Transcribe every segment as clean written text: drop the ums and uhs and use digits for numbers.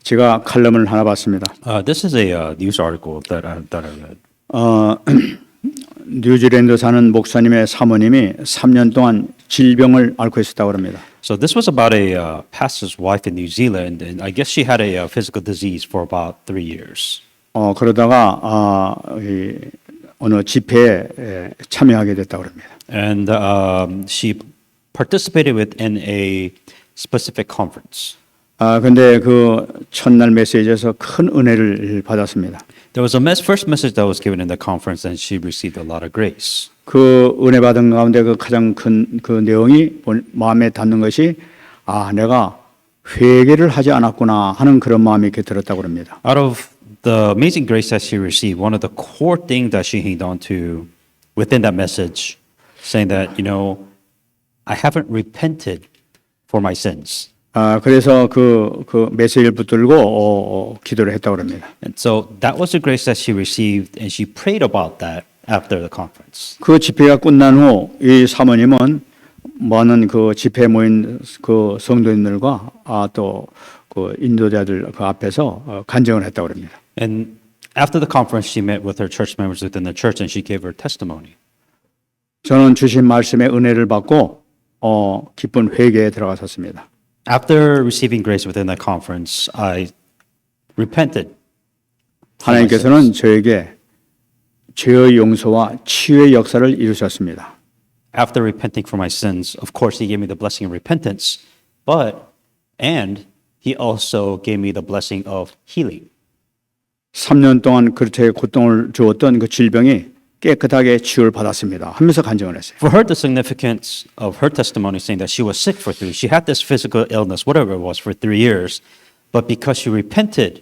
제가 칼럼을 하나 봤습니다. This is a news article that I read. 뉴질랜드 사는 목사님의 사모님이 3년 동안 질병을 앓고 있었다고 합니다. So this was about a pastor's wife in New Zealand, and I guess she had a physical disease for about 3 years. 그러다가 어느 집회에 참여하게 됐다고 합니다. And she participated within a specific conference. 근데 그 첫날 메시지에서 큰 은혜를 받았습니다. There was first message that was given in the conference, and she received a lot of grace. 그 은혜 받은 가운데 그 가장 큰 그 내용이 마음에 닿는 것이 내가 회개를 하지 않았구나 하는 그런 마음이 이렇게 들었다고 합니다. Out of the amazing grace that she received, one of the core things that she hanged on to within that message, saying that, I haven't repented for my sins. 그래서 그 메시지를 붙들고 기도를 했다고 합니다. And so that was the grace that she received, and she prayed about that after the conference. 그 집회가 끝난 후 이 사모님은 많은 그 집회에 모인 그 성도인들과 또 그 인도자들 그 앞에서 간증을 했다고 합니다. And after the conference, she met with her church members within the church, and she gave her testimony. 저는 주신 말씀의 은혜를 받고 기쁜 회개에 들어갔었습니다. After receiving grace within that conference, I repented. 하나님께서는 저에게 죄의 용서와 치유의 역사를 이루셨습니다. After repenting for my sins, of course, He gave me the blessing of repentance, and He also gave me the blessing of healing. 3년 동안 그렇게 고통을 주었던 그 질병이 깨끗하게 치유를 받았습니다. 하면서 간증을 했어요. For her, the significance of her testimony saying that she was sick for 3 years, she had this physical illness, whatever it was, for 3 years, but because she repented,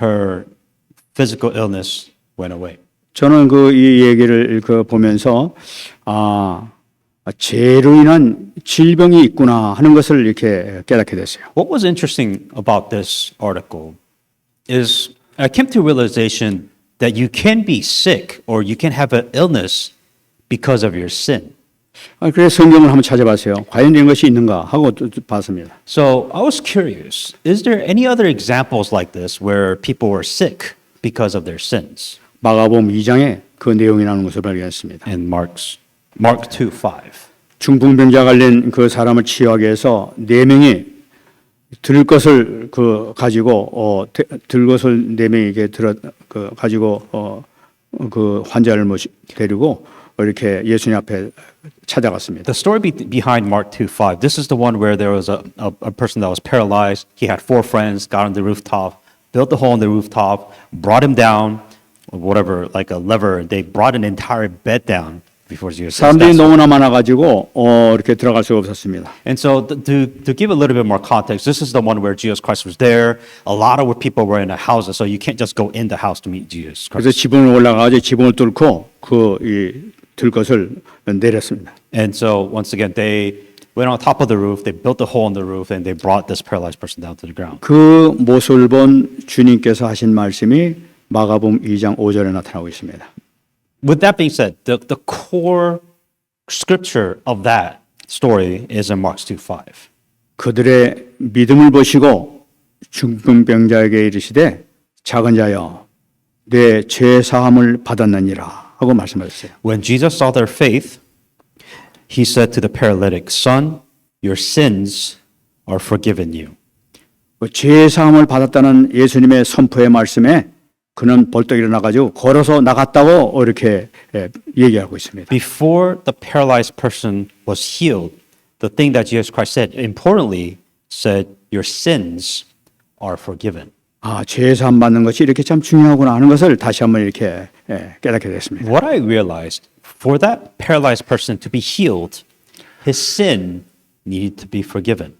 her physical illness went away. 저는 이 얘기를 보면서 죄로 인한 질병이 있구나 하는 것을 이렇게 깨닫게 됐어요. What was interesting about this article is I came to a realization that you can be sick or you can have an illness because of your sin. 그래서 성경을 한번 찾아봤어요. 과연 이런 것이 있는가 하고 봤습니다. So I was curious, is there any other examples like this where people were sick because of their sins? 마가복음 2장에 그 내용이 나오는 것을 발견했습니다. In Mark 2:5. 중풍병자 걸린 그 사람을 치유하기 위해서 4명이 들 것을 가지고 들 것을 4명에게 가지고 그 환자를 데리고 이렇게 예수님 앞에 찾아갔습니다. The story behind Mark 2:5. This is the one where there was a person that was paralyzed. He had 4 friends, got on the rooftop, built a hole in the rooftop, brought him down, whatever, like a lever. They brought an entire bed down before Jesus. 사람들이 너무나 많아가지고 이렇게 들어갈 수가 없었습니다. And so to give a little bit more context, this is the one where Jesus Christ was there. A lot of people were in the houses, so you can't just go in the house to meet Jesus 그래서 Christ. 지붕을 올라가서 지붕을 뚫고 들 것을 내렸습니다. And so once again, they went on top of the roof, they built a hole in the roof, and they brought this paralyzed person down to the ground. 그 모습을 본 주님께서 하신 말씀이 마가복음 2장 5절에 나타나고 있습니다. With that being said, the core scripture of that story is in Mark 2:5. 그들의 믿음을 보시고 중풍병자에게 이르시되 작은 자여 내 죄 사함을 받았느니라 하고 말씀하셨어요. When Jesus saw their faith, He said to the paralytic, "Son, your sins are forgiven you." 죄 사함을 받았다는 예수님의 선포의 말씀에 그는 벌떡 일어나가지고 걸어서 나갔다고 이렇게 얘기하고 있습니다. Before the paralyzed person was healed, the thing that Jesus Christ said, importantly, said, "Your sins are forgiven." 죄 사함 받는 것이 이렇게 참 중요하구나 하는 것을 다시 한번 이렇게 깨닫게 됐습니다. What I realized, for that paralyzed person to be healed, his sin needed to be forgiven.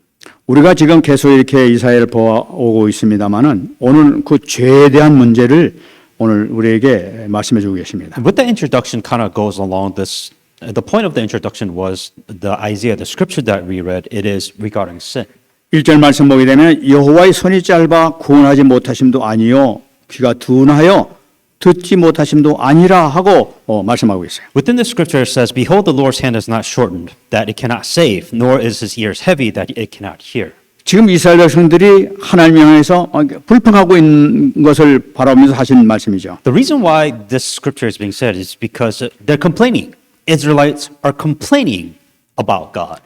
우리가 지금 계속 이렇게 이사야를 보고 있습니다만은 오늘 그 죄에 대한 문제를 오늘 우리에게 말씀해 주고 계십니다. With the introduction kind of goes along this, the point of the introduction was the Isaiah, the scripture that we read, it is regarding sin. 1절 말씀 보게 되면 여호와의 손이 짧아 구원하지 못하심도 아니요 귀가 둔하여 듣지 못하심도 아니라 하고 말씀하고 있어요. Within the scripture it says, "Behold, the Lord's hand is not shortened, that it cannot save, nor is his ears heavy, that it cannot hear." 지금 이스라엘 백성들이 하나님 향해서 불평하고 있는 것을 바라보면서 하신 말씀이죠. The reason why this scripture is being said is because they're complaining. Israelites are complaining about God.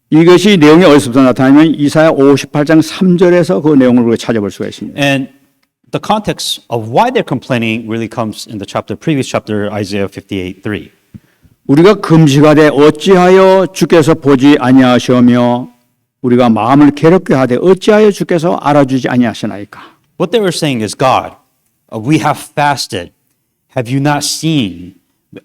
이것이 내용이 어디서부터 나타나면 이사야 58장 3절에서 그 내용을 우리가 찾아볼 수가 있습니다. And the context of why they're complaining really comes in the previous chapter, Isaiah 58:3. 우리가 금식하되 어찌하여 주께서 보지 아니하시오며 우리가 마음을 괴롭게 하되 어찌하여 주께서 알아주지 아니하시나이까. What they were saying is, God, we have fasted. Have you not seen?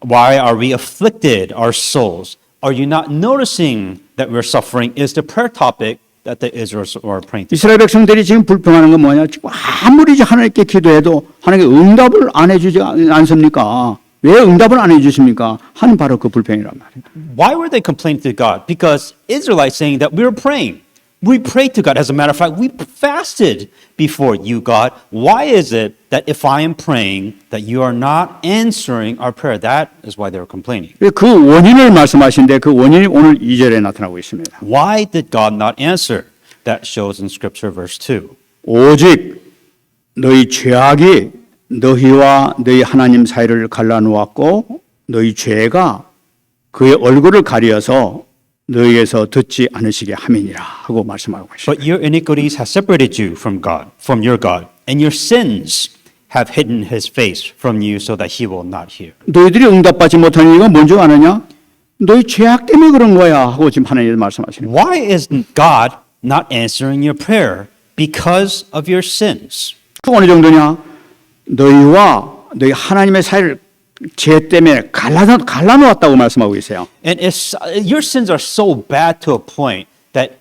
Why are we afflicted, our souls? Are you not noticing that we're suffering? Is the prayer topic that the Israelites are praying to. 이스라엘 백성들이 지금 불평하는 건 뭐냐? 지금 아무리 하나님께 기도해도 하나님께 응답을 안 해주지 않습니까? 왜 응답을 안 해주십니까? 하는 바로 그 불평이란 말이에요. Why were they complaining to God? Because Israelites saying that we were praying. We prayed to God. As a matter of fact, we fasted before you, God. Why is it that if I am praying, that you are not answering our prayer? That is why they were complaining. 그 원인을 말씀하시는데 그 원인이 오늘 2절에 나타나고 있습니다. Why did God not answer? That shows in Scripture, verse 2. 오직 너희 죄악이 너희와 너희 하나님 사이를 갈라놓았고 너희 죄가 그의 얼굴을 가리어서 너희에서 듣지 않으시게 함이니라 하고 말씀하고 계십니다. But your iniquities have separated you from God, from your God, and your sins have hidden his face from you so that he will not hear. 너희들이 응답받지 못하는 이유가 뭔지 아느냐? 너희 죄악 때문에 그런 거야 하고 지금 하나님이 말씀하시는 거예요. Why is God not answering your prayer? Because of your sins. 그 어느 정도냐? 너희와 너희 하나님의 사이를 죄 때문에 갈라놓았다고 말씀하고 있어요. And your sins are so bad to a point that,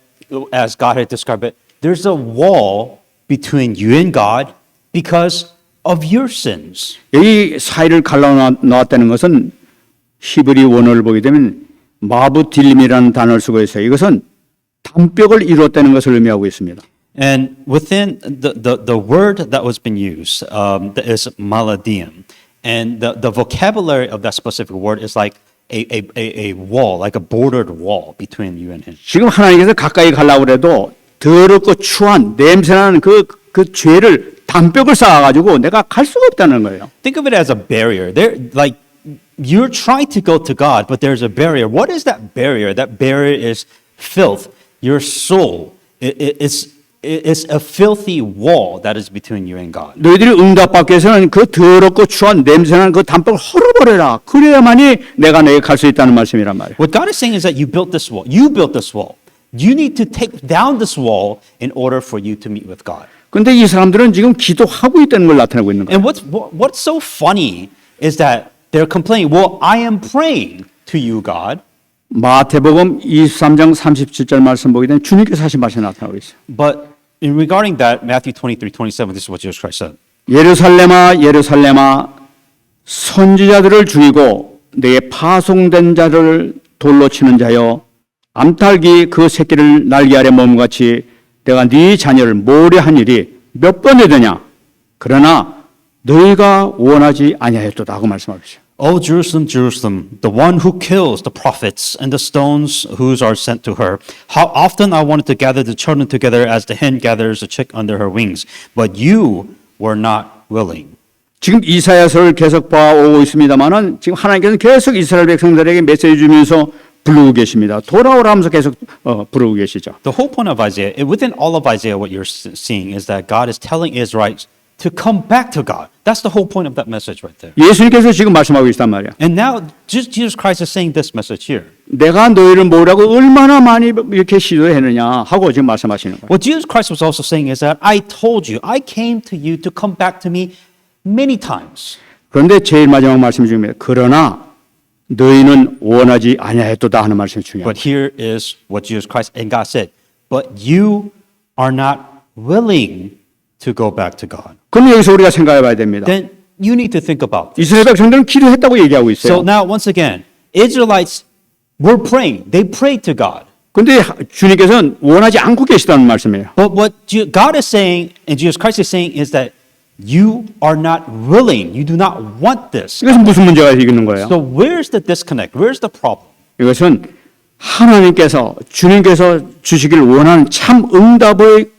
as God had described it, there's a wall between you and God because of your sins. 여기 사이를 갈라놓았다는 것은 히브리 원어를 보게 되면 마부딜림이라는 단어를 쓰고 있어요. 이것은 담벽을 이루었다는 것을 의미하고 있습니다. And within the word that was being used is maladium. And the vocabulary of that specific word is like a wall, like a bordered wall between you and him. 지금 하나님께서 가까이 가려고 해도 더럽고 추한 냄새나는 그 죄를 담벽을 쌓아가지고 내가 갈 수가 없다는 거예요. Think of it as a barrier. Like you're trying to go to God, but there's a barrier. What is that barrier? That barrier is filth. Your soul it's a filthy wall that is between you and God. 너희들이 응답받기 위해서는 그 더럽고 추한 냄새나는 그 담벽을 헐어버려라. 그래야만이 내가 너에게 갈 수 있다는 말씀이란 말이에요. What God is saying is that you built this wall. You built this wall. You need to take down this wall in order for you to meet with God. 근데 이 사람들은 지금 기도하고 있다는 걸 나타내고 있는 거예요. And what's so funny is that they're complaining, well, I am praying to you, God. 마태복음 23장 37절 말씀 보게 되면 주님께서 하신 말씀이 나타나고 있어요. But in regarding that, Matthew 23:27, this is what Jesus Christ said. 예루살렘아 예루살렘아 선지자들을 죽이고 내 파송된 자를 돌로 치는 자여 암탉이 그 새끼를 날개 아래 몸같이 내가 네 자녀를 모래한 일이 몇 번이 되냐 그러나 너희가 원하지 아니하였도다 하고 말씀하고 있어요. O Jerusalem, Jerusalem, the one who kills the prophets and the stones whose are sent to her. How often I wanted to gather the children together as the hen gathers a chick under her wings, but you were not willing. 지금 이사야서를 계속 봐오고 있습니다만은 지금 하나님께서는 계속 이스라엘 백성들에게 메시지 주면서 부르고 계십니다. 돌아오라 하면서 계속 부르고 계시죠. The whole point of Isaiah, within all of Isaiah, what you're seeing is that God is telling Israelites to come back to God. That's the whole point of that message right there. 예수님께서 지금 말씀하고 계시단 말이야. And now Jesus Christ is saying this message here. 내가 너희를 모으라고 얼마나 많이 이렇게 시도했느냐 하고 지금 말씀하시는 거예요. What Jesus Christ was also saying is that I told you, I came to you to come back to me many times. 그런데 제일 마지막 말씀 중에 그러나 너희는 원하지 아니하였도다 하는 말씀이 중요해요. But here is what Jesus Christ and God said. But you are not willing to go back to God. 그럼 여기서 우리가 생각해 봐야 됩니다. Then you need to think about this. 이스라엘 백성들은 기도했다고 얘기하고 So 있어요. now once again, Israelites were praying. They prayed to God. 근데 주님께서는 원하지 않고 계시다는 말씀이에요. But what God is saying and Jesus Christ is saying is that you are not willing. You do not want this. 이것은 무슨 문제가 있는 거예요? So where's the disconnect? Where's the problem? 이것은 하나님께서 주님께서 주시길 원하는 참 응답을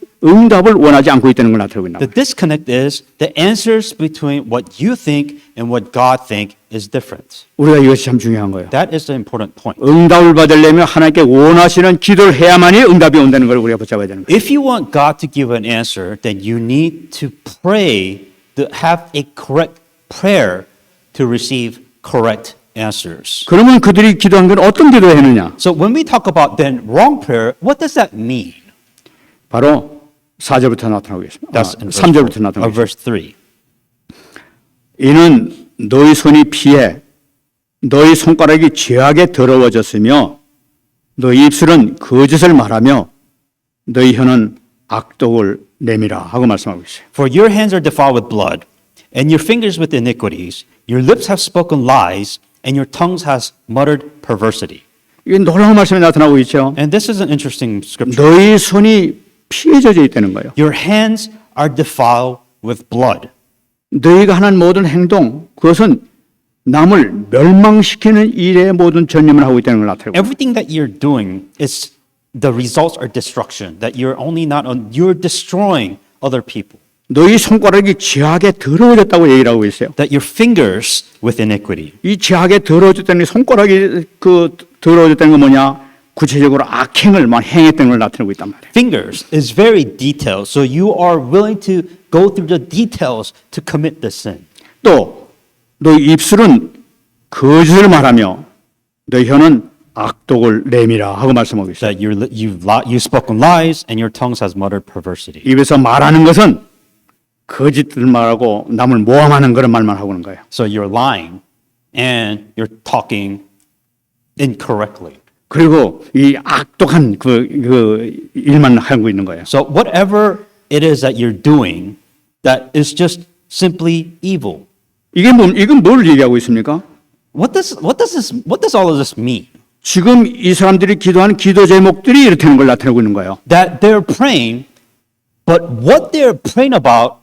원하지 않고 있다는 걸 나타내고 있나 The 봐요. disconnect is the answers between what you think and what God think is different. 우리가 이것이 참 중요한 거예요. That is the important point. 응답을 받으려면 하나님께 원하시는 기도를 해야만이 응답이 온다는 걸 우리가 붙잡아야 되는 거예요. If you want God to give an answer, then you need to pray, to have a correct prayer to receive correct answers. 그러면 그들이 기도한 건 어떤 기도를 했느냐? So when we talk about then wrong prayer, what does that mean? 바로 4절부터 나타나고 있습니다. That's in 3절부터 나타나고 있습니다. verse 3. 이는 너희 손이 피해 너희 손가락이 죄악에 더러워졌으며 너희 입술은 거짓을 말하며 너희 혀는 악독을 내밀어 하고 말씀하고 있어요. For your hands are defiled with blood, and your fingers with iniquities. Your lips have spoken lies, and your tongues has muttered perversity. 이게 놀라운 말씀이 나타나고 있죠. And this is an interesting scripture. 너희 손이 피에 젖어 있다는 거예요. Your hands are defiled with blood. 너희가 하는 모든 행동, 그것은 남을 멸망시키는 일의 모든 전념을 하고 있다는 걸 나타내고 Everything that you're doing is the results are destruction. That you're only not on, you're destroying other people. 너희 손가락이 죄악에 더러워졌다고 얘기를 하고 있어요. That your fingers with iniquity. 이 죄악에 더러워졌다는 게 손가락이 더러워졌다는 건 뭐냐? 구체적으로 악행을 막 행했다는 걸 나타내고 있단 말이에요. Fingers is very detailed. So you are willing to go through the details to commit the sin. 또 너희 입술은 거짓을 말하며 너희 혀는 악독을 내밀어 하고 말씀하고 있어요. That you've spoken lies and your tongues has muttered perversity. 입에서 말하는 것은 거짓을 말하고 남을 모함하는 그런 말만 하고 있는 거예요. So you're lying and you're talking incorrectly. 그리고 이 악독한 그 일만 하고 있는 거예요. So whatever it is that you're doing, that is just simply evil. 이건 뭘 얘기하고 있습니까? What does all of this mean? 지금 이 사람들이 기도하는 기도 제목들이 이렇다는 걸 나타내고 있는 거예요. That they're praying, but what they're praying about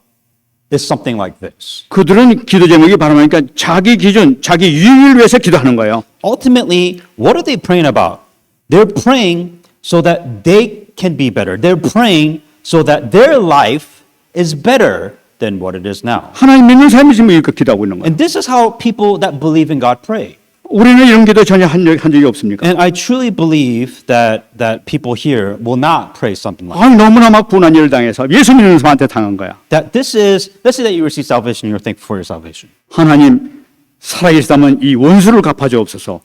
is something like this. 그들은 기도 제목이 바로 그러니까 자기 기준, 자기 유익을 위해서 기도하는 거예요. Ultimately, what are they praying about? They're praying so that they can be better. They're praying so that their life is better than what it is now. 하나님 믿는 사람이 지금 이렇게 기도하고 있는 거예요. And this is how people that believe in God pray. 우리는 이런 기도 전혀 한 적이 없습니까? And I truly believe that people here will not pray something like 아니 너무나 막 분한 일을 당해서 예수 믿는 사람한테 당한 거야. that. This is, let's say that you receive salvation, you're thankful for your salvation. 하나님 살아계시다면 이 원수를 갚아주옵소서.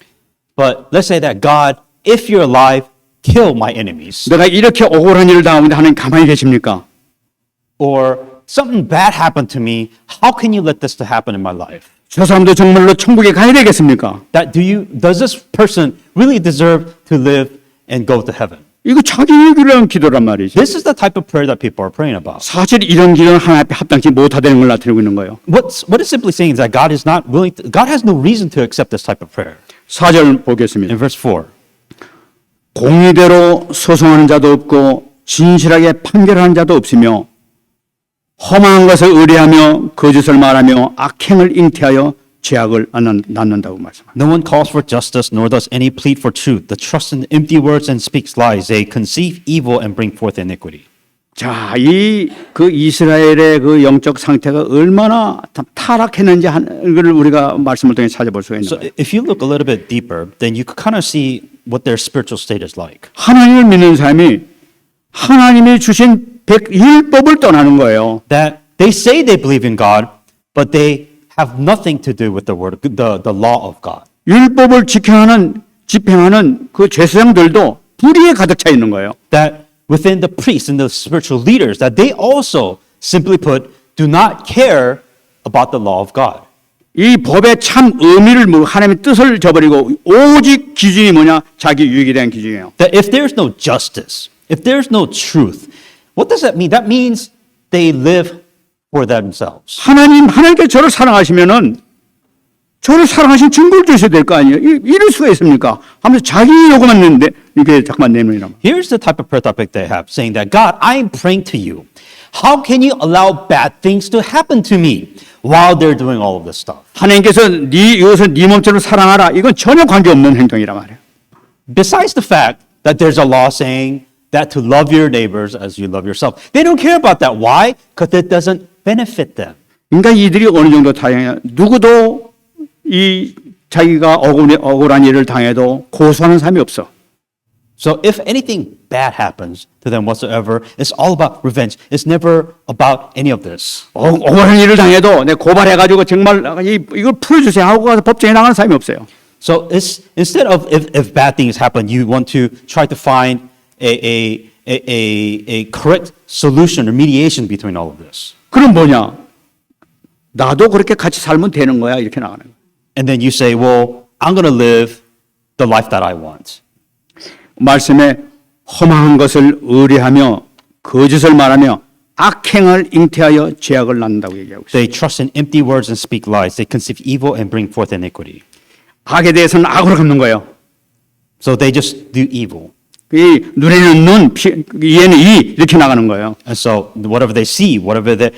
But let's say that God, if you're alive, kill my enemies. 내가 이렇게 억울한 일을 당하는데 하나님 가만히 계십니까? Or something bad happened to me. How can you let this to happen in my life? 저 사람도 정말로 천국에 가야 되겠습니까? That does this person really deserve to live and go to heaven? 이거 자기 얘기를 위한 기도란 말이죠. This is the type of prayer that people are praying about. 사실 이런 기도는 하나님 앞에 합당치 못하다는 걸 나타내고 있는 거예요. What it's simply saying is that God is not willing to, God has no reason to accept this type of prayer. 4절 보겠습니다. In verse 4. 공의대로 소송하는 자도 없고 진실하게 판결하는 자도 없으며 험한 것을 의뢰하며 거짓을 말하며 악행을 잉태하여 죄악을 낳는다고 말씀합니다. No one calls for justice, nor does any plead for truth. They trust in empty words and speaks lies. They conceive evil and bring forth iniquity. 자, 그 이스라엘의 그 영적 상태가 얼마나 타락했는지 하는 걸 우리가 말씀을 통해 찾아볼 수가 있는 So 거예요. if you look a little bit deeper, then you could kind of see what their spiritual state is like. 하나님을 믿는 사람이 하나님이 주신 율법을 떠나는 거예요. That they say they believe in God, but they have nothing to do with the word, the law of God. 율법을 집행하는 그 제사장들도 불의에 가득 차 있는 거예요. That within the priests and the spiritual leaders, that they also simply put, do not care about the law of God. 이 법의 참 의미를 하나님의 뜻을 저버리고 오직 기준이 뭐냐? 자기 유익에 대한 기준이에요. That if there's no justice, if there's no truth, what does that mean? That means they live for themselves. 하나님께 저를 사랑하시면은 저를 사랑하신 증거를 주셔야 될 거 아니에요. 이럴 수가 있습니까? 하면서 자기 요구만 내는데 이게 잠깐만 내놓으라면. Here's the type of prayer topic they have, saying that, God, I'm praying to you. How can you allow bad things to happen to me while they're doing all of this stuff? 하나님께서 이것을 네 몸처럼 사랑하라. 이건 전혀 관계없는 행동이란 말이에요. besides the fact that there's a law saying that to love your neighbors as you love yourself, they don't care about that. Why? Because it doesn't benefit them. 그러니까 이들이 어느 정도 다양해. 누구도 이 자기가 억울한 일을 당해도 고소하는 사람이 없어. So if anything bad happens to them whatsoever, it's all about revenge. It's never about any of this. 억울한 일을 당해도 내 고발해가지고 정말 이걸 풀어주세요 하고 가서 법정에 나가는 사람이 없어요. So it's, instead of if bad things happen, you want to try to find a correct solution or mediation between all of this. 그럼 뭐냐? 나도 그렇게 같이 살면 되는 거야 이렇게 나가는 거야. And then you say, well, I'm going to live the life that I want. 말씀에 험한 것을 의뢰하며 거짓을 말하며 악행을 잉태하여 죄악을 낳는다고 얘기하고 있어요. They trust in empty words and speak lies. They conceive evil and bring forth iniquity. 악에 대해서는 악으로 갚는 거예요. So they just do evil. 이 눈에는 눈, 이에는 이 이렇게 나가는 거예요. And so whatever they see, whatever they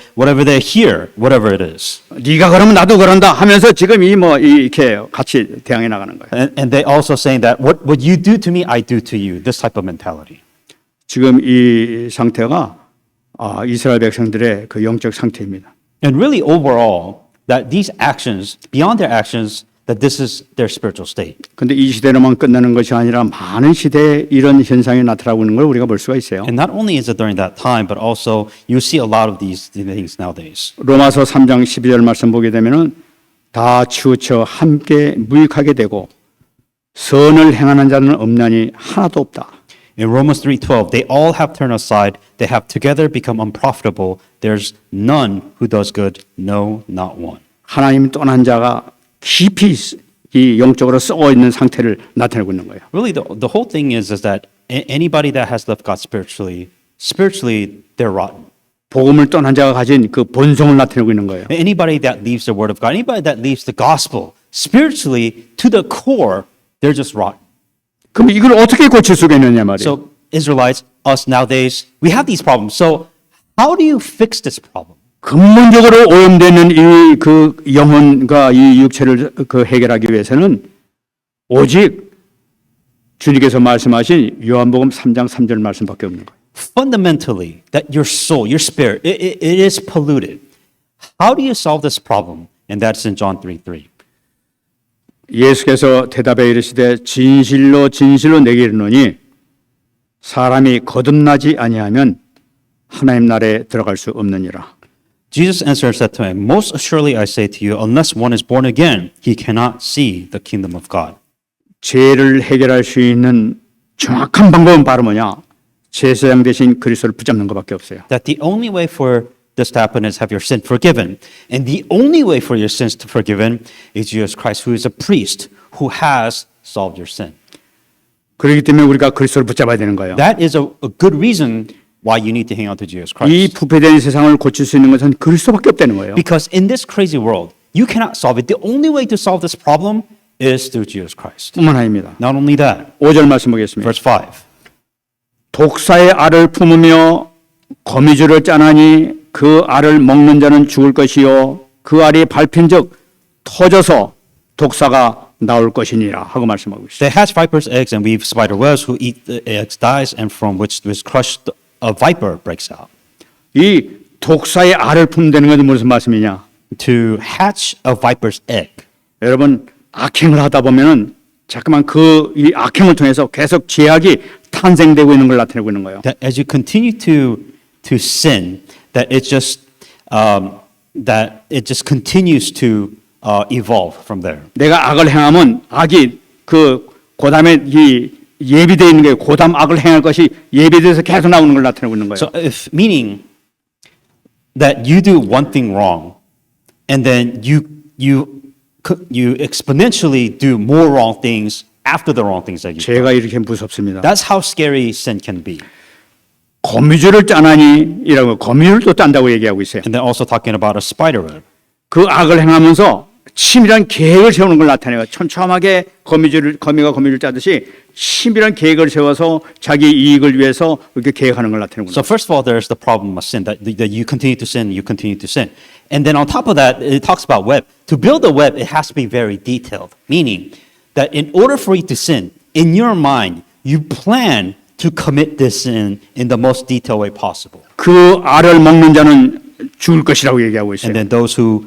hear, whatever it is. 네가 그러면 나도 그런다 하면서 지금 이렇게 같이 대항해 나가는 거예요. And they also saying that what you do to me, I do to you. This type of mentality. 지금 이 상태가 이스라엘 백성들의 그 영적 상태입니다. And really overall, that these actions, beyond their actions, that this is their spiritual state. 근데 이 시대로만 끝나는 것이 아니라 많은 시대에 이런 현상이 나타나고 있는 걸 우리가 볼 수가 있어요. And not only is it during that time, but also you see a lot of these things nowadays. 로마서 3장 12절 말씀 보게 되면은 다 치우쳐 함께 무익하게 되고 선을 행하는 자는 없나니 하나도 없다. In Romans 3:12, they all have turned aside, they have together become unprofitable. There's none who does good, no, not one. 하나님 떠난 자가 깊이 이 영적으로 썩어 있는 상태를 나타내고 있는 거예요. Really, the whole thing is that anybody that has left God spiritually, they're rotten. 복음을 떠난 자가 가진 그 본성을 나타내고 있는 거예요. Anybody that leaves the word of God, anybody that leaves the gospel, spiritually, to the core, they're just rotten. 그럼 이걸 어떻게 고칠 수가 있느냐 말이에요. So Israelites, us nowadays, we have these problems. So how do you fix this problem? 근본적으로 오염되는 이 그 영혼과 이 육체를 그 해결하기 위해서는 오직 주님께서 말씀하신 요한복음 3장 3절 말씀밖에 없는 거예요. Fundamentally, that your soul, your spirit, it is polluted. How do you solve this problem? And that's in John 3:3. 예수께서 대답해 이르시되 진실로 진실로 내게 이르노니 사람이 거듭나지 아니하면 하나님 나라에 들어갈 수 없느니라. Jesus answered and said to him, most assuredly I say to you, unless one is born again, he cannot see the kingdom of God. 죄를 해결할 수 있는 정확한 방법은 바로 뭐냐? 제사장 대신 그리스도를 붙잡는 것밖에 없어요. That the only way for this to happen is have your sin forgiven. And the only way for your sins to be forgiven is Jesus Christ, who is a priest, who has solved your sin. 그렇기 때문에 우리가 그리스도를 붙잡아야 되는 거예요. That is a good reason why you need to hang on to Jesus 이 Christ. 부패된 세상을 고칠 수 있는 것은 그리스도밖에 없다는 거예요. Because in this crazy world, you cannot solve it. The only way to solve this problem is through Jesus Christ. 뿐만 아닙니다. Not only that, 5절 말씀 보겠습니다. verse 5. 독사의 알을 품으며 거미줄을 짜나니 그 알을 먹는 자는 죽을 것이요 그 알이 밟힌즉 터져서 독사가 나올 것이니라 하고 말씀하고 있어요. They hatch vipers' eggs and weave spider webs. Who eat the eggs dies, and from which was crushed a viper breaks out. 이 독사의 알을 품는다는 것은 무슨 말씀이냐? To hatch a viper's egg. 여러분 악행을 하다 보면은 자꾸만 그 이 악행을 통해서 계속 죄악이 탄생되고 있는 걸 나타내고 있는 거예요. That as you continue to sin, that it just continues to evolve from there. 내가 악을 행하면 악이 그 고담에 이 예비되어 있는 게 고담 악을 행할 것이 예비돼서 계속 나오는 걸 나타내고 있는 거예요. So if meaning that you do one thing wrong, and then you exponentially do more wrong things after the wrong things that you do. 죄가 이렇게 무섭습니다. That's how scary sin can be. 거미줄을 짜나니이라고 거미줄을 또 짠다고 얘기하고 있어요. And then also talking about a spider web. 그 악을 행하면서 치밀한 계획을 세우는 걸 나타내요. 촘촘하게 거미가 거미줄 짜듯이 치밀한 계획을 세워서 자기 이익을 위해서 이렇게 계획하는 걸 나타내는 거예요. So first of all, there's the problem of sin, that you continue to sin, you continue to sin. And then on top of that, it talks about web. To build a web, it has to be very detailed, meaning that in order for you to sin, in your mind, you plan to commit this sin in the most detailed way possible. 그 알을 먹는 자는 죽을 것이라고 얘기하고 있어요. And then those who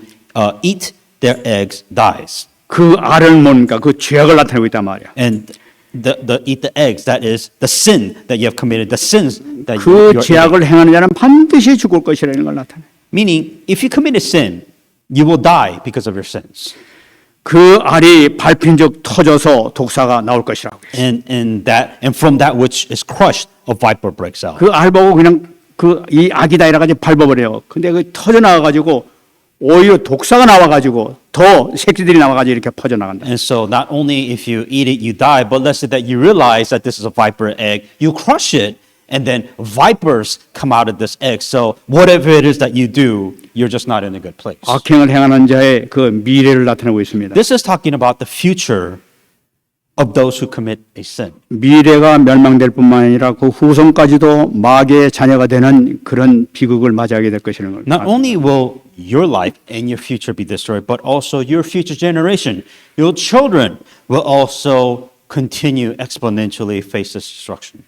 eat their eggs dies. 그 알을 먹으니까 그 죄악을 나타내고 있단 말이야. And the eat the eggs, that is the sin that you have committed, the sins that 그 you're eating. 죄악을 행하는 자는 반드시 죽을 것이라는 걸 나타내. Meaning, if you commit a sin, you will die because of your sins. 그 알이 밟힌 적 터져서 독사가 나올 것이라고. And from that which is crushed, a viper breaks out. 그 알 보고 그냥 그 이 악이다 이래가지고 밟아버려요. 근데 그 터져 나와가지고 오히려 독사가 나와가지고 더 새끼들이 나와가지고 이렇게 퍼져 나간다. And so not only if you eat it, you die, but let's say that you realize that this is a viper egg, you crush it, and then vipers come out of this egg. So whatever it is that you do, you're just not in a good place. 악행을 행하는 자의 그 미래를 나타내고 있습니다. This is talking about the future of those who commit a sin. 미래가 멸망될 뿐만 아니라 그 후손까지도 마귀의 자녀가 되는 그런 비극을 맞이하게 될 것이라는 걸. Not only will your life and your future be destroyed, but also your future generation, your children will also continue exponentially face this destruction.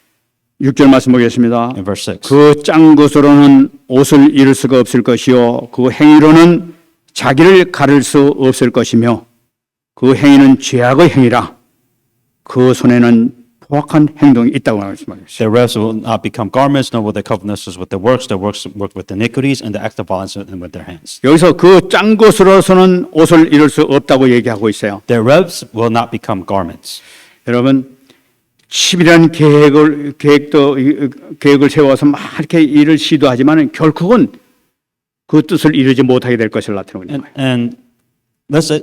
6절 말씀 보겠습니다. In verse 6. 그 짠 것으로는 옷을 잃을 수가 없을 것이요 그 행위로는 자기를 가릴 수 없을 것이며 그 행위는 죄악의 행위라 그 손에는 포악한 행동이 있다고 말씀하셨어요. Their robes will not become garments, nor will their covetousness with their works. Their works work with iniquities, and the act of violence and with their hands. 여기서 그 짠 것으로서는 옷을 잃을 수 없다고 얘기하고 있어요. Their robes will not become garments. 여러분 치밀한 계획을 세워서 막 이렇게 일을 시도하지만 결국은 그 뜻을 이루지 못하게 될 것을 나타내고 있는 거예요. And let's say,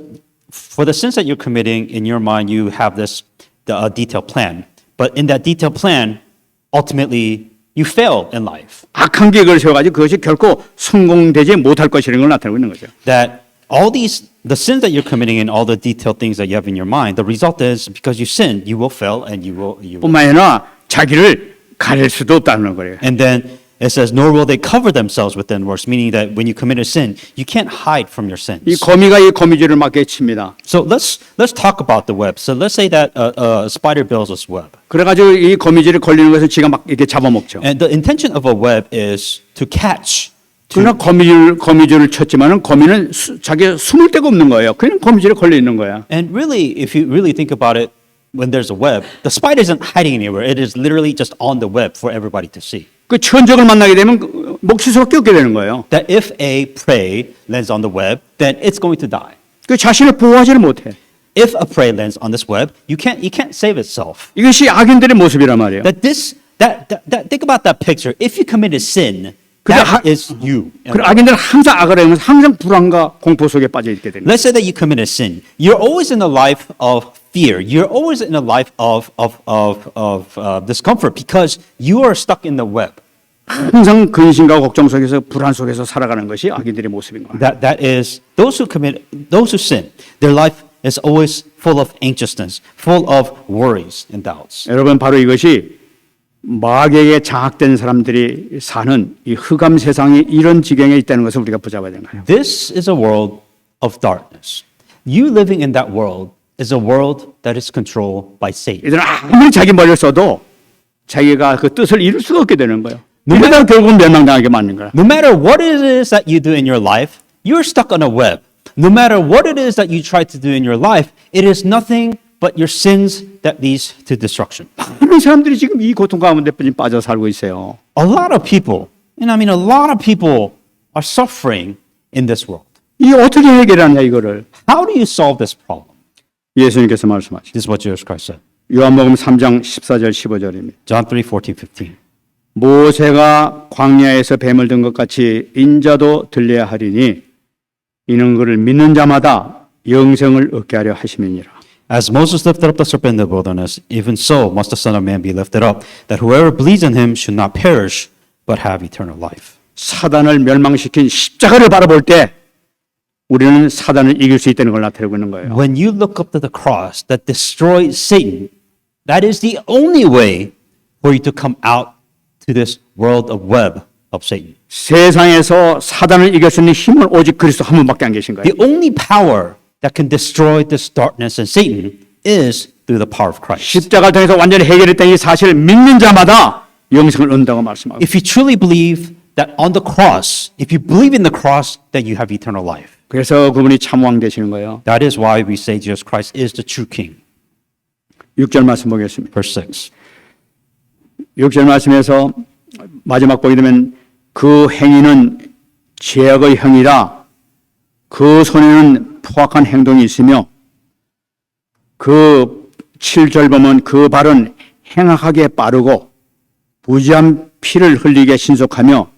for the sins that you're committing in your mind, you have this detailed plan. But in that detailed plan, ultimately, you fail in life. 악한 계획을 세워가지고 그것이 결코 성공되지 못할 것이라는 걸 나타내고 있는 거죠. That all the sins that you're committing and all the detailed things that you have in your mind, the result is because you sin, you will fail and you will. 뿐만 아니라 자기를 가릴 수도 없다는 거예요. And then it says, nor will they cover themselves with their works, meaning that when you commit a sin, you can't hide from your sins. 이 거미가 이 거미줄을 막 깨칩니다. So let's talk about the web. So let's say that a spider builds this web. 그래가지고 이 거미줄에 걸리는 것을 지가 막 이렇게 잡아먹죠. And the intention of a web is to catch. 그러나 거미줄을 쳤지만은 거미는 자기 숨을 데가 없는 거예요. 그냥 거미줄에 걸려 있는 거야. And really, if you really think about it, when there's a web, the spider isn't hiding anywhere. It is literally just on the web for everybody to see. 그 천적을 만나게 되면 먹힐 수밖에 없게 되는 거예요. That if a prey lands on the web, then it's going to die. 그 자신을 보호하지를 못해. If a prey lands on this web, you can't save itself. 이것이 악인들의 모습이란 말이에요. That think about that picture. If you committed sin, that is you. 그 악인들은 항상 악을 행하면서 항상 불안과 공포 속에 빠져 있게 됩니다. Let's say that you committed sin. You're always in a life of fear. You're always in a life of discomfort because you are stuck in the web. 항상 근심과 걱정 속에서 불안 속에서 살아가는 것이 악인들의 모습인 거예요. That is those who sin. Their life is always full of anxiousness, full of worries and doubts. 여러분 바로 이것이 마귀에게 장악된 사람들이 사는 이 흑암 세상이 이런 지경에 있다는 것을 우리가 붙잡아야 되는 거예요. This is a world of darkness. You living in that world is a world that is controlled by Satan. 이들은 아무리 자기 머리를 써도 자기가 그 뜻을 이룰 수가 없게 되는 거예요. 이러다 결국은 멸망당하게 맞는 거야. No matter what it is that you do in your life, you're stuck on a web. No matter what it is that you try to do in your life, it is nothing but your sins that leads to destruction. 많은 사람들이 지금 이 고통 가운데 빠져 살고 있어요. A lot of people, and I mean a lot of people are suffering in this world. 이 어떻게 해결하냐 이거를. How do you solve this problem? 예수님께서 말씀하시죠. This is what Jesus Christ said. 요한복음 3장 14절 15절입니다. John 3:14, 15. 모세가 광야에서 뱀을 든 것 같이 인자도 들려야 하리니 이는 그를 믿는 자마다 영생을 얻게 하려 하심이니라. As Moses lifted up the serpent in the wilderness, even so must the Son of Man be lifted up, that whoever believes in him should not perish, but have eternal life. 사단을 멸망시킨 십자가를 바라볼 때 우리는 사단을 이길 수 있다는 걸 나타내고 있는 거예요. When you look up to the cross that destroyed Satan, that is the only way for you to come out to this world of web of Satan. 세상에서 사단을 이길 수 있는 힘은 오직 그리스도 한 분밖에 안 계신 거예요. The only power that can destroy this darkness and Satan is through the power of Christ. 십자가를 통해서 완전히 해결했다는 이 사실을 믿는 자마다 영생을 얻는다고 말씀하고 If you truly believe that on the cross, if you believe in the cross, then you have eternal life. 그래서 그분이 참왕 되시는 거예요. That is why we say Jesus Christ is the true King. 6절 말씀 보겠습니다. Verse 6. 6절 말씀에서 마지막 보게 되면 그 행위는 죄악의 형이라 그 손에는 포악한 행동이 있으며 그 7절 보면 그 발은 행악하게 빠르고 무지한 피를 흘리게 신속하며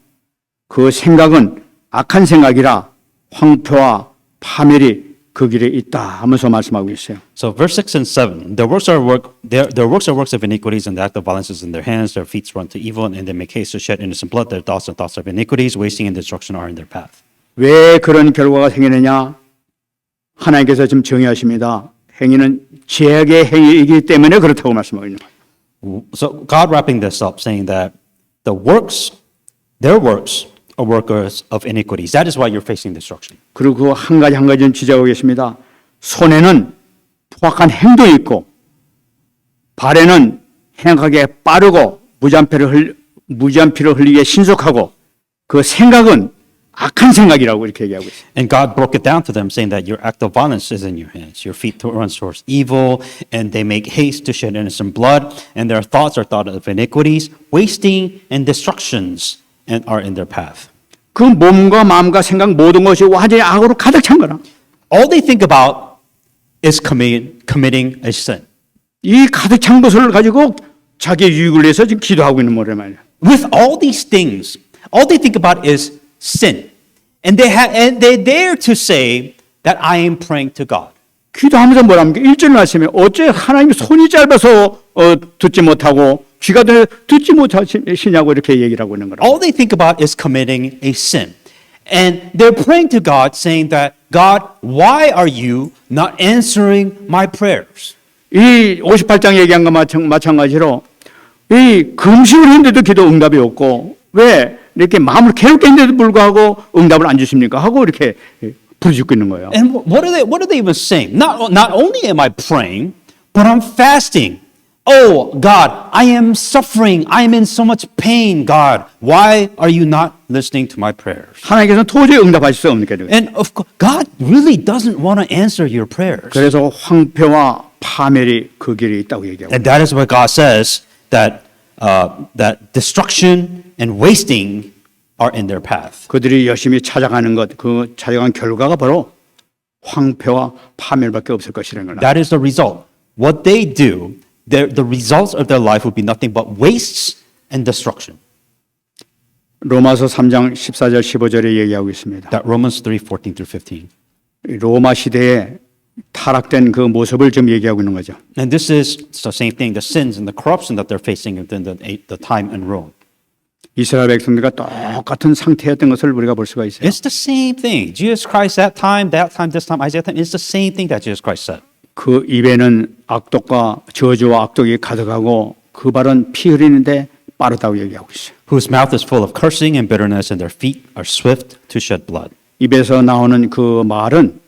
그 생각은 악한 생각이라 황폐와 파멸이 그 길에 있다 하면서 말씀하고 있어요. So verse 6 and 7, their works are works of iniquities, and the act of violence is in their hands. Their feet run to evil, and they make haste to shed innocent blood. Their thoughts are thoughts of iniquities, wasting and destruction are in their path. 왜 그런 결과가 생기느냐? 하나님께서 지금 정의하십니다. 행위는 죄악의 행위이기 때문에 그렇다고 말씀하고 있는 거예요. So God wrapping this up, saying that their works are workers of iniquities. That is why you're facing destruction. 그리고 한 가지 좀 지적하겠습니다. 손에는 포악한 행동이 있고 발에는 행하게 빠르고 무지한 피를 흘리게 신속하고 그 생각은 악한 생각이라고 이렇게 얘기하고 있어요. And God broke it down to them, saying that your act of violence is in your hands. Your feet run towards evil, and they make haste to shed innocent blood, and their thoughts are thoughts of iniquities, wasting and destructions, and are in their path. 그 몸과 마음과 생각 모든 것이 완전히 악으로 가득 찬 거라. All they think about is committing a sin. 이 가득 찬 것을 가지고 자기 유익을 위해서 지금 기도하고 있는 거란 말이야. With all these things, all they think about is sin. And they dare to say that I am praying to God. 기도하면서 뭐랍니까? 1절 말씀에 어째 하나님 손이 짧아서 듣지 못하고 귀가 듣지 못하시냐고 이렇게 얘기를 하고 있는 거라. All they think about is committing a sin. And they're praying to God saying that, God, why are you not answering my prayers? 이 58장 얘기한 거 마찬가지로 이 금식을 했는데도 기도 응답이 없고 왜 이렇게 마음을 괴롭게 했는데도 불구하고 응답을 안 주십니까? 하고 이렇게 부르짖고 있는 거예요. And what are they even saying? Not only am I praying, but I'm fasting. Oh, God, I am suffering. I am in so much pain, God. Why are you not listening to my prayers? 하나님께서는 도저히 응답하실 수 없는 거예요. And of course, God really doesn't want to answer your prayers. 그래서 황폐와 파멸이 그 길에 있다고 얘기하고. And that is what God says, that destruction and wasting are in their path. 그들이 열심히 찾아가는 것, 그 찾아간 결과가 바로 황폐와 파멸밖에 없을 것이라는 걸. That is the result. What they do, the results of their life would be nothing but wastes and destruction. 로마서 3장 14절 15절에 얘기하고 있습니다. That Romans 3:14 through 15. 로마 시대에 타락된 그 모습을 지금 얘기하고 있는 거죠. And this is the same thing, the sins and the corruption that they're facing within the time in Rome. 이스라엘 백성들과 똑같은 상태였던 것을 우리가 볼 수가 있어요. It's the same thing. Jesus Christ that time, this time, Isaiah time, it's the same thing that Jesus Christ said. 그 입에는 악독과 저주와 악독이 가득하고 그 발은 피 흘리는데 빠르다고 얘기하고 있어요. Whose mouth is full of cursing and bitterness, and their feet are swift to shed blood. 입에서 나오는 그 말은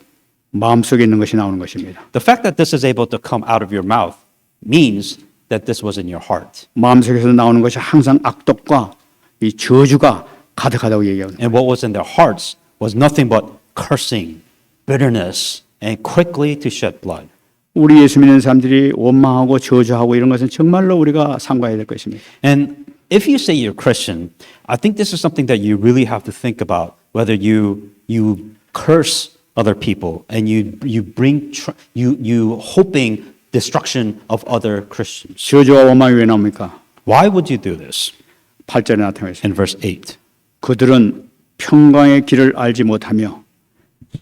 마음속에 있는 것이 나오는 것입니다. The fact that this is able to come out of your mouth means that this was in your heart. 마음속에서 나오는 것이 항상 악독과 이 저주가 가득하다고 얘기합니다. And what was in their hearts was nothing but cursing, bitterness, and quickly to shed blood. 우리 예수 믿는 사람들이 원망하고 저주하고 이런 것은 정말로 우리가 삼가해야 될 것입니다. And if you say you're Christian, I think this is something that you really have to think about, whether you curse other people and you hoping destruction of other Christians. 저주와 원망이 왜 나옵니까? Why would you do this? 8절에 나타나 있습니다. In verse 8. 그들은 평강의 길을 알지 못하며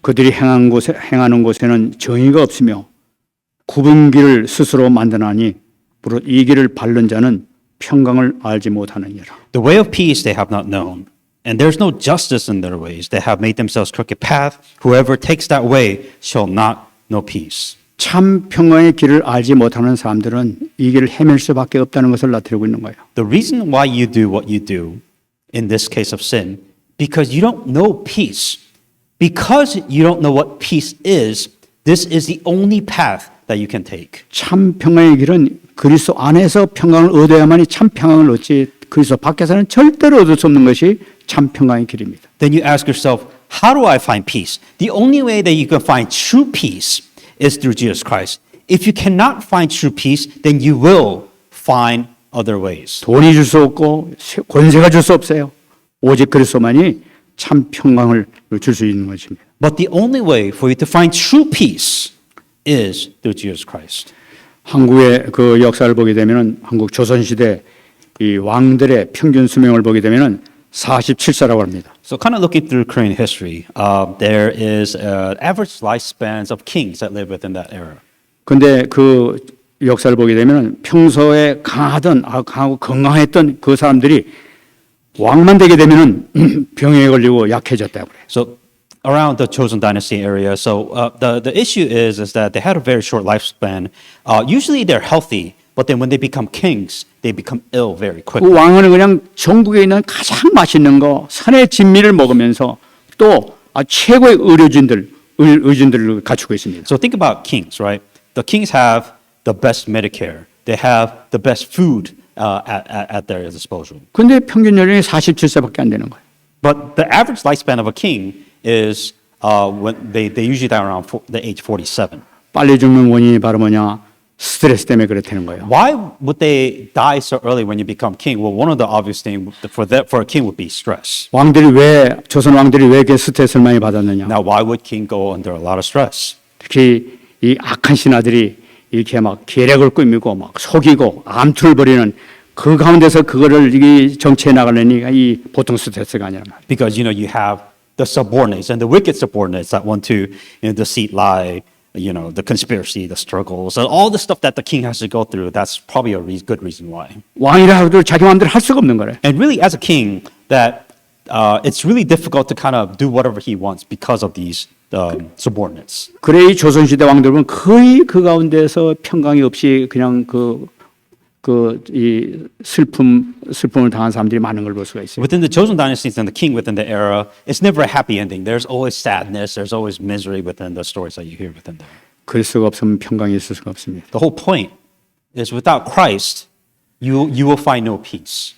그들이 행하는 곳에는 정의가 없으며 굽은 길을 스스로 만드나니 무릇 이 길을 밟는 자는 평강을 알지 못하느니라. The way of peace they have not known, and there's no justice in their ways. They have made themselves crooked path. Whoever takes that way shall not know peace. 참 평강의 길을 알지 못하는 사람들은 이 길을 헤맬 수밖에 없다는 것을 나타내고 있는 거예요. The reason why you do what you do in this case of sin, because you don't know peace. Because you don't know what peace is, this is the only path that you can take. 참 평강의 길은 그리스도 안에서 평강을 얻어야만이 참 평강을 얻지 그리스도 밖에서는 절대로 얻을 수 없는 것이 참 평강의 길입니다. Then you ask yourself, how do I find peace? The only way that you can find true peace is through Jesus Christ. If you cannot find true peace, then you will find other ways. 돈이 줄 수 없고 권세가 줄 수 없어요. 오직 그리스도만이 참 평강을 줄 수 있는 것입니다. But the only way for you to find true peace is through Jesus Christ. 한국의 그 역사를 보게 되면은 한국 조선 시대 이 왕들의 평균 수명을 보게 되면은 47세라고 합니다. So kind of looking through Korean history, there is average lifespans of kings that live within that era. 근데 그 역사를 보게 되면 평소에 강하고 건강했던 그 사람들이 왕만 되게 되면은 병에 걸리고 약해졌다고 그래요. So around the Chosun Dynasty area, so the issue is that they had a very short lifespan. Usually they're healthy, but then when they become kings, they become ill very 그 quickly. 왕은 그냥 전국에 있는 가장 맛있는 거 산의 진미를 먹으면서 또 최고의 의진들을 갖추고 있습니다. So think about kings, right? The kings have the best Medicare. They have the best food at their disposal. 근데 평균 연령이 47세밖에 안 되는 거예요. But the average lifespan of a king is when they usually die around the age 47. 빨리 죽는 원인이 바로 뭐냐? 스트레스 때문에 그렇다는 거예요. Why would they die so early when you become king? Well, one of the obvious things for a king would be stress. 조선 왕들이 왜 이렇게 스트레스를 많이 받았느냐? Now, why would king go under a lot of stress? 특히 이 악한 신하들이 이렇게 막 계략을 꾸미고 막 속이고 암투를 벌이는 그 가운데서 그거를 이 정치해 나가려니 이 보통 스트레스가 아니란 말이에요. Because you have the subordinates and the wicked subordinates that want to deceit, lie, the conspiracy, the struggles, and all the stuff that the king has to go through. That's probably a good reason why. 왕이라 하도 자기 마음대로 할 수가 없는 거래. And really, as a king, that it's really difficult to kind of do whatever he wants because of these subordinates. 그래 이 조선시대 왕들은 거의 그 가운데서 평강이 없이 그냥 이 슬픔을 당한 사람들이 많은 걸 볼 수가 있어요. Within the Chosun dynasties and the king within the era, it's never a happy ending. There's always sadness. There's always misery within the stories that you hear within there. 그리스도가 없으면 평강이 있을 수가 없습니다. The whole point is without Christ, you will find no peace.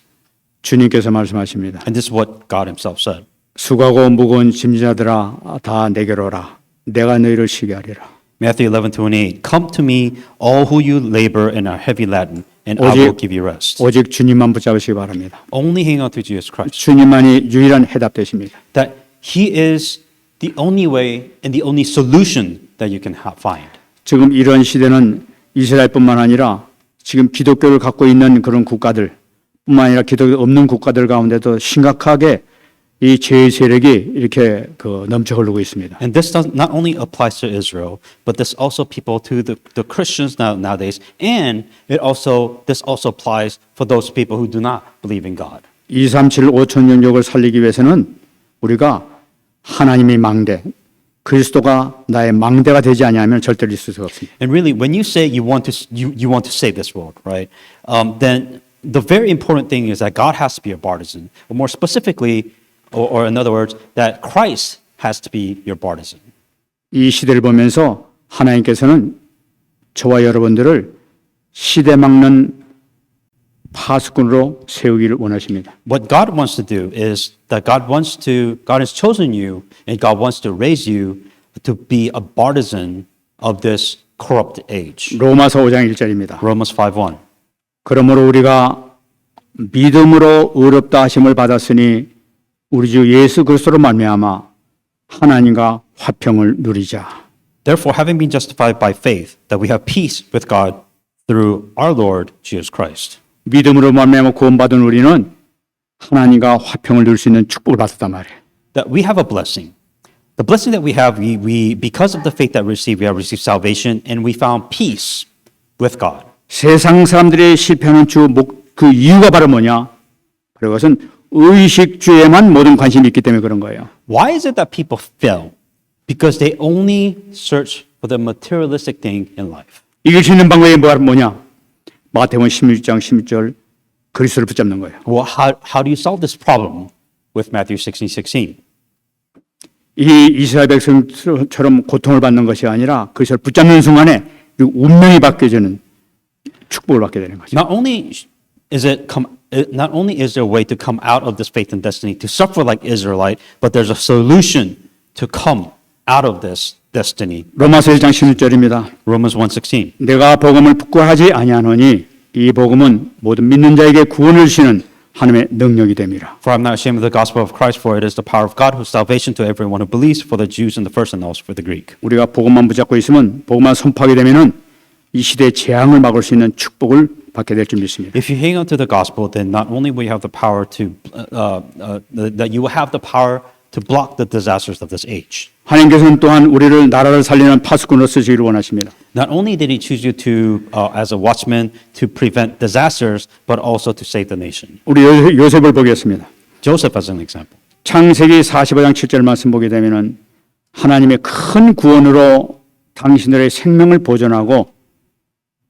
주님께서 말씀하십니다. And this is what God himself said. 수고하고 무거운 짐진자들아 다 내게로 오라. 내가 너희를 쉬게 하리라. Matthew 11:28. Come to me, all who you labor and are heavy laden, and I will give you rest. 오직 주님만 붙잡으시기 바랍니다. Only hang on to Jesus Christ. 주님만이 유일한 해답 되십니다. That He is the only way and the only solution that you can find. 지금 이런 시대는 이스라엘뿐만 아니라 지금 기독교를 갖고 있는 그런 국가들 뿐만 아니라 기독교 없는 국가들 가운데도 심각하게 이 죄의 세력이 이렇게 넘쳐 흐르고 있습니다. And this not only applies to Israel, but this also people to the Christians nowadays, and this also applies for those people who do not believe in God. 237 5천 영역을 살리기 위해서는 우리가 하나님의 망대, 그리스도가 나의 망대가 되지 아니하면 절대로 있을 수가 없습니다. And really, when you say you want to save this world, right? Then the very important thing is that God has to be a partisan, or more specifically, or in other words, that Christ has to be your partisan. 이 시대를 보면서 하나님께서는 저와 여러분들을 시대 막는 파수꾼으로 세우기를 원하십니다. What God wants to do is that God has chosen you and God wants to raise you to be a partisan of this corrupt age. 로마서 5장 1절입니다. Romans 5:1. 그러므로 우리가 믿음으로 의롭다 하심을 받았으니 우리 주 예수 그리스도로 말미암아 하나님과 화평을 누리자. Therefore, having been justified by faith, that we have peace with God through our Lord Jesus Christ. 믿음으로 말미암아 구원받은 우리는 하나님과 화평을 누릴 수 있는 축복을 받았단 말이에요. That we have a blessing. The blessing that we have, we because of the faith that we have received salvation, and we found peace with God. 세상 사람들의 실패하는 그 이유가 바로 뭐냐? 그것은 의식주에만 모든 관심이 있기 때문에 그런 거예요. Why is it that people fail? Because they only search for the materialistic thing in life. 이길 수 있는 방법이 뭐냐? 마태복음 16장 16절 그리스도를 붙잡는 거예요. Well, how do you solve this problem with Matthew 16:16? 이 이스라엘 백성처럼 고통을 받는 것이 아니라 그리스도를 붙잡는 순간에 그리고 운명이 바뀌어지는 축복을 받게 되는 거죠. Not only is there a way to come out of this faith and destiny to suffer like Israelite, but there's a solution to come out of this destiny. 로마서 1장 16절입니다. Romans 1:16. 내가 복음을 부끄러워하지 아니하노니 이 복음은 모든 믿는 자에게 구원을 주시는 하나님의 능력이 됨이라. For I'm not ashamed of the gospel of Christ, for it is the power of God whose salvation to everyone who believes, for the Jews and the first and also for the Greek. 우리가 복음만 붙잡고 있으면 복음만 선포하게 되면은 이 시대의 재앙을 막을 수 있는 축복을 받게 될 줄 믿습니다. If you hang on to the gospel, then not only will you have the power to that you will have the power to block the disasters of this age. 하나님께서는 또한 우리를 나라를 살리는 파수꾼으로 쓰시기를 원하십니다. Not only did He choose you to as a watchman to prevent disasters, but also to save the nation. 우리 요셉을 보겠습니다. Joseph as an example. 창세기 45장 7절 말씀 보게 되면은 하나님의 큰 구원으로 당신들의 생명을 보존하고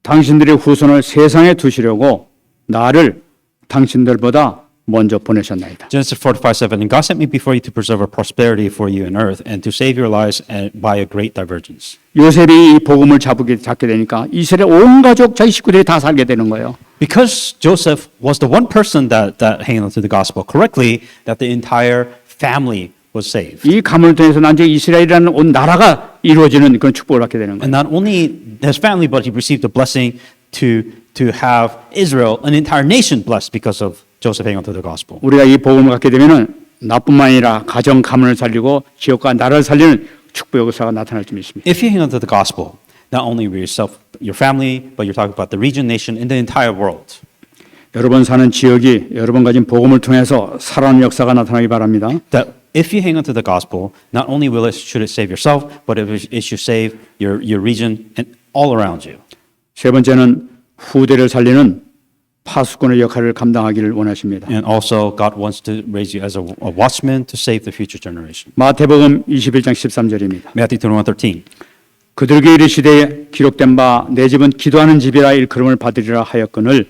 당신들의 후손을 세상에 두시려고 나를 당신들보다 먼저 보내셨나이다. Genesis 45:7. And God sent me before you to preserve a prosperity for you in earth and to save your lives by a great divergence. 요셉이 이 복음을 잡게 되니까 이스라엘 온 가족 자기 식구들이 다 살게 되는 거예요. Because Joseph was the one person that hanging on to the gospel correctly, that the entire family was saved. 이 가문을 통해서 나중에 이스라엘이라는 온 나라가 이루어지는 그런 축복을 받게 되는 거예요. And not only his family, but he received the blessing to have Israel, an entire nation, blessed because of Joseph hanging on to the gospel. 우리가 이 복음을 갖게 되면은 나뿐만 아니라 가정 가문을 살리고 지역과 나라를 살리는 축복의 역사가 나타날 줄 믿습니다. If you hang on to the gospel, not only with yourself, your family, but you're talking about the region, nation, and the entire world. 여러분 사는 지역이 여러분 가진 복음을 통해서 살아나는 역사가 나타나기 바랍니다. That if you hang on to the gospel, not only should it save yourself, but it should save your region and all around you. 세 번째는 후대를 살리는 파수꾼의 역할을 감당하기를 원하십니다. And also, God wants to raise you as a watchman to save the future generation. 마태복음 21장 13절입니다. Matthew 21:13. 그들에게 이르시되 기록된 바 내 집은 기도하는 집이라 일컬음을 받으리라 하였거늘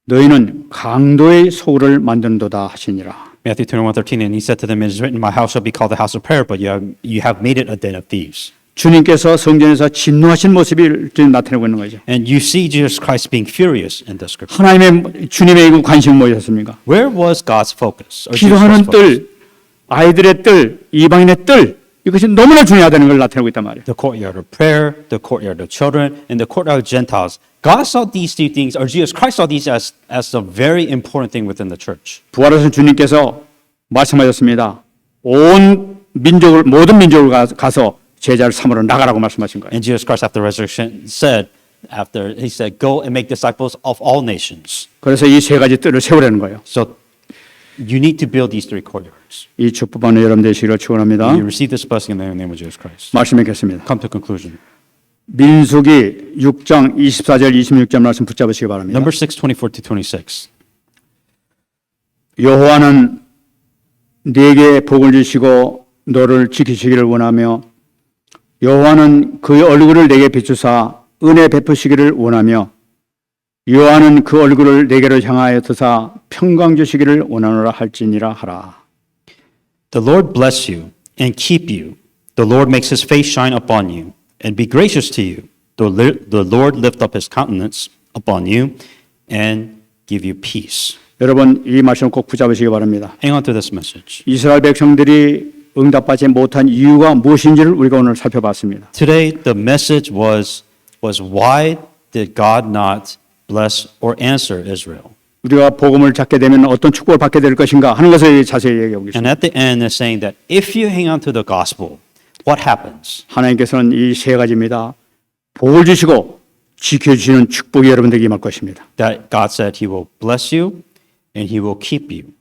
너희는 강도의 소굴을 만드는도다 하시니라. Matthew 21:13. And he said to them, "It is written, My house shall be called the house of prayer, but you have made it a den of thieves." 주님께서 성전에서 진노하신 모습을 지금 나타내고 있는 거죠. And you see Jesus Christ being furious in the scripture. 하나님의 주님의 관심은 무엇이었습니까? Where was God's focus? Or Jesus' 기도하는 focus? 뜰, 아이들의 뜰, 이방인의 뜰 이것이 너무나 중요하다는 걸 나타내고 있단 말이에요. The courtyard of prayer, the courtyard of children, and the courtyard of Gentiles. God saw these two things, or Jesus Christ saw these as a very important thing within the church. 부활하신 주님께서 말씀하셨습니다. 온 민족을 모든 민족을 가서 제자를 삼으러 나가라고 말씀하신 거예요. And Jesus Christ after resurrection he said, go and make disciples of all nations. 그래서 이 세 가지 뜰을 세우라는 거예요. So you need to build these three courtyards. 이 축복 받는 여러분 되시기를 축원합니다. You receive this blessing in the name of Jesus Christ. 말씀 읽겠습니다. Come to conclusion. 민수기 6장 24절 26절 말씀 붙잡으시기 바랍니다. Number 6, 24-26. 여호와는 네게 복을 주시고 너를 지키시기를 원하며 여호와는 그의 얼굴을 내게 비추사 은혜 베푸시기를 원하며 여호와는 그 얼굴을 내게로 향하여 드사 평강 주시기를 원하노라 할지니라 하라. The Lord bless you and keep you. The Lord makes his face shine upon you and be gracious to you. The Lord lift up his countenance upon you and give you peace. 여러분 이 말씀 꼭 붙잡으시기 바랍니다. Hang on to this message. 이스라엘 백성들이 응답받지 못한 이유가 무엇인지를 우리가 오늘 살펴봤습니다. Today the message was why did God not bless or answer Israel? 우리가 복음을 찾게 되면 어떤 축복을 받게 될 것인가 하는 것을 자세히 얘기하고 And 있습니다. at the end it's saying that if you hang on to the gospel, what happens? 하나님께서는 이 세 가지입니다. 복을 주시고 지켜주시는 축복이 여러분들에게 임할 것입니다. That God said he will bless you and he will keep you.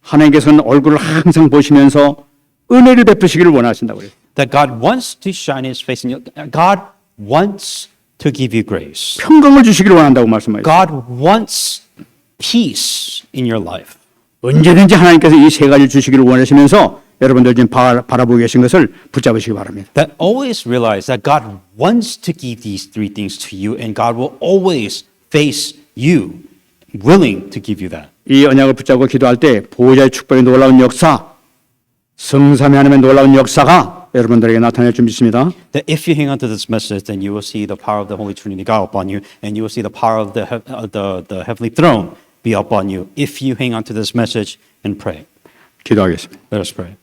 하나님께서는 얼굴을 항상 보시면서 은혜를 베푸시기를 원하신다고 그래요. That God wants to shine his face in you. God wants to give you grace. 평강을 주시기를 원한다고 말씀하셨어요. God wants peace in your life. 언제든지 하나님께서 이 세 가지를 주시기를 원하시면서 여러분들 지금 바라보고 계신 것을 붙잡으시기 바랍니다. That always realize that God wants to give these three things to you and God will always face you, willing to give you that. 이 언약을 붙잡고 기도할 때 보호자의 축복의 놀라운 역사, 성삼위 하나님의 놀라운 역사가 여러분들에게 나타낼 줄 믿습니다. That if you hang on to this message, then you will see the power of the Holy Trinity God upon you, and you will see the power of the heavenly throne be upon you if you hang on to this message and pray. 기도하겠습니다. Let us pray.